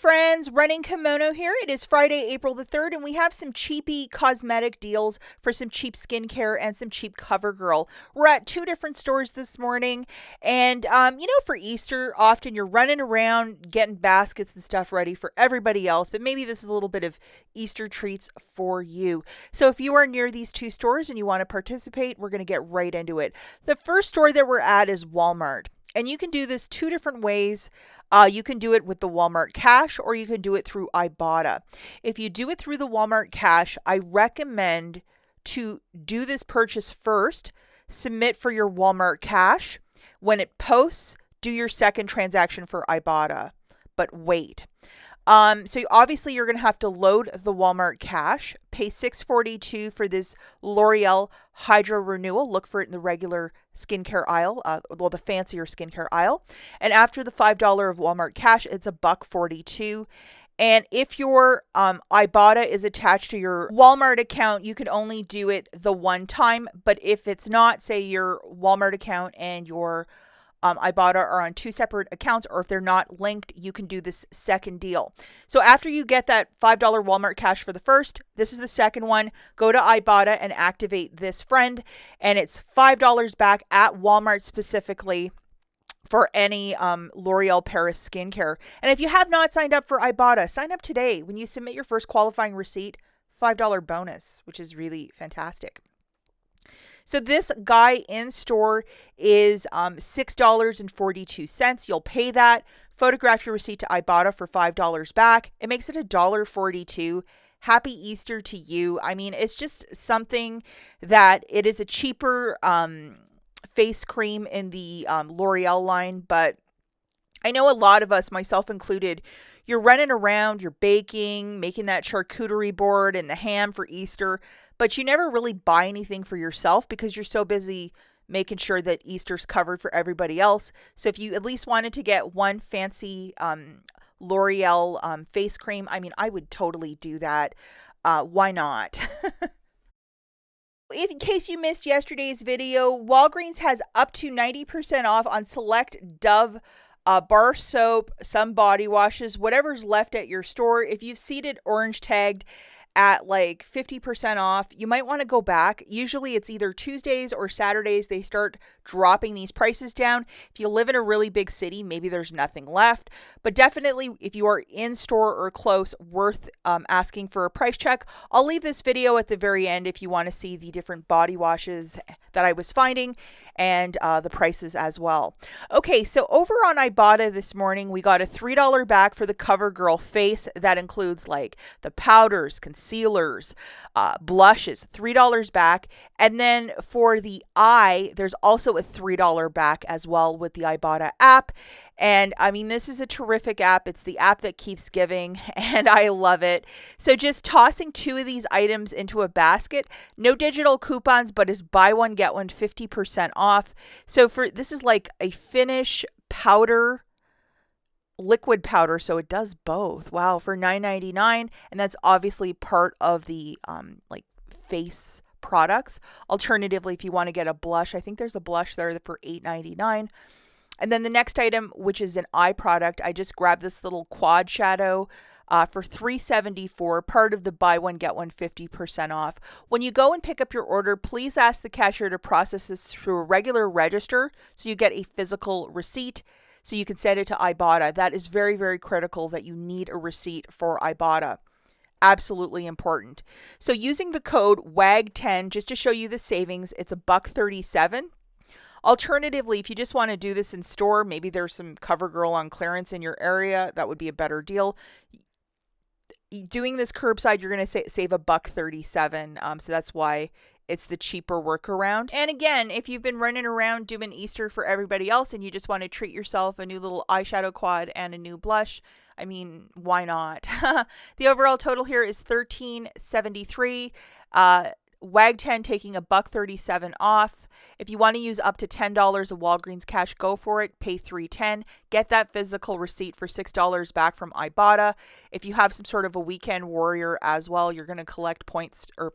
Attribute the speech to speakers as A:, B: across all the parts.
A: friends, Running Kimono here. It is Friday, April the 3rd, and we have some cheapy cosmetic deals for some cheap skincare and some cheap CoverGirl. We're at two different stores this morning, and for Easter, often you're running around getting baskets and stuff ready for everybody else, but maybe this is a little bit of Easter treats for you. So if you are near these two stores and you want to participate, we're going to get right into it. The first store that we're at is Walmart, and you can do this two different ways. You can do it with the Walmart Cash, or you can do it through IBOTTA. If you do it through the Walmart Cash, I recommend to do this purchase first, submit for your Walmart Cash. When it posts, do your second transaction for IBOTTA, but wait. So obviously you're going to have to load the Walmart Cash, pay $6.42 for this L'Oreal Hydra Renewal. Look for it in the regular skincare aisle, the fancier skincare aisle. And after the $5 of Walmart Cash, it's $1.42. And if your IBOTTA is attached to your Walmart account, you can only do it the one time. But if it's not, say your Walmart account and your IBOTTA are on two separate accounts, or if they're not linked, you can do this second deal. So after you get that $5 Walmart Cash for the first, this is the second one. Go to IBOTTA and activate this friend, and it's $5 back at Walmart specifically for any L'Oreal Paris skincare. And if you have not signed up for IBOTTA, sign up today. When you submit your first qualifying receipt, $5 bonus, which is really fantastic. So this guy in store is $6.42. You'll pay that. Photograph your receipt to IBOTTA for $5 back. It makes it $1.42. Happy Easter to you. I mean, it's just something that it is a cheaper face cream in the L'Oreal line, but I know a lot of us, myself included, you're running around, you're baking, making that charcuterie board and the ham for Easter, but you never really buy anything for yourself because you're so busy making sure that Easter's covered for everybody else. So if you at least wanted to get one fancy L'Oreal face cream, I mean, I would totally do that. Why not? In case you missed yesterday's video, Walgreens has up to 90% off on select Dove bar soap, some body washes, whatever's left at your store. If you've seen it orange tagged at like 50% off, you might want to go back. Usually it's either Tuesdays or Saturdays they start dropping these prices down. If you live in a really big city, maybe there's nothing left, but definitely if you are in store or close, worth asking for a price check. I'll leave this video at the very end if you want to see the different body washes that I was finding and the prices as well. Okay, so over on IBOTTA this morning, we got a $3 back for the CoverGirl face. That includes like the powders, concealers, blushes, $3 back. And then for the eye, there's also a $3 back as well with the IBOTTA app. And I mean, this is a terrific app. It's the app that keeps giving, and I love it. So just tossing two of these items into a basket, no digital coupons, but is buy one, get one 50% off. So this is like a finish powder, liquid powder, so it does both. Wow, for $9.99, and that's obviously part of the like face products. Alternatively, if you want to get a blush, I think there's a blush there for $8.99. And then the next item, which is an eye product, I just grabbed this little quad shadow for $3.74, part of the buy one, get one 50% off. When you go and pick up your order, please ask the cashier to process this through a regular register so you get a physical receipt so you can send it to IBOTTA. That is very, very critical that you need a receipt for IBOTTA. Absolutely important. So using the code WAG10, just to show you the savings, it's $1.37. Alternatively, if you just want to do this in store, maybe there's some CoverGirl on clearance in your area, that would be a better deal. Doing this curbside, you're going to save $1.37. So that's why it's the cheaper workaround. And again, if you've been running around doing Easter for everybody else and you just want to treat yourself a new little eyeshadow quad and a new blush, I mean, why not? The overall total here is $13.73. WAG10 taking $1.37 off. If you want to use up to $10 of Walgreens Cash, go for it. Pay $3.10. Get that physical receipt for $6 back from IBOTTA. If you have some sort of a weekend warrior as well, you're going to collect points or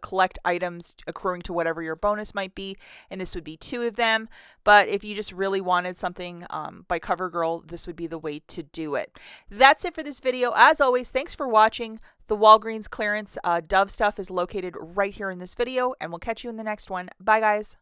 A: collect items accruing to whatever your bonus might be, and this would be 2 of them. But if you just really wanted something by CoverGirl, this would be the way to do it. That's it for this video. As always, thanks for watching. The Walgreens clearance Dove stuff is located right here in this video, and we'll catch you in the next one. Bye, guys.